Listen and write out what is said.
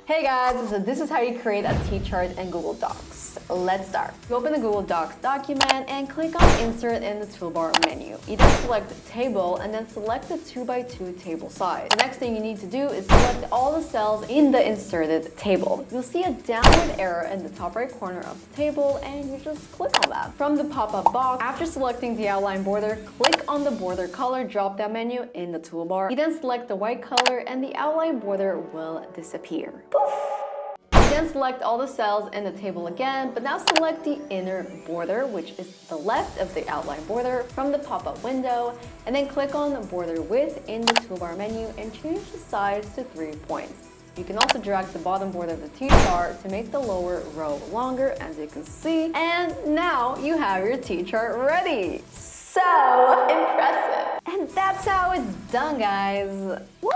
Hey guys, so this is how you create a T-chart in Google Docs. Let's start. You open the Google Docs document and click on Insert in the toolbar menu. You then select Table and then select the 2x2 table size. The next thing you need to do is select all the cells in the inserted table. You'll see a downward arrow in the top right corner of the table and you just click on that. From the pop-up box, after selecting the outline border, click on the border color drop-down menu in the toolbar. You then select the white color and the outline border will disappear. Then select all the cells in the table again, but now select the inner border, which is the left of the outline border from the pop-up window, and then click on border width in the toolbar menu and change the size to 3 points. You can also drag the bottom border of the T-chart to make the lower row longer, as you can see, and now you have your T-chart ready. So impressive! And that's how it's done, guys. Woo!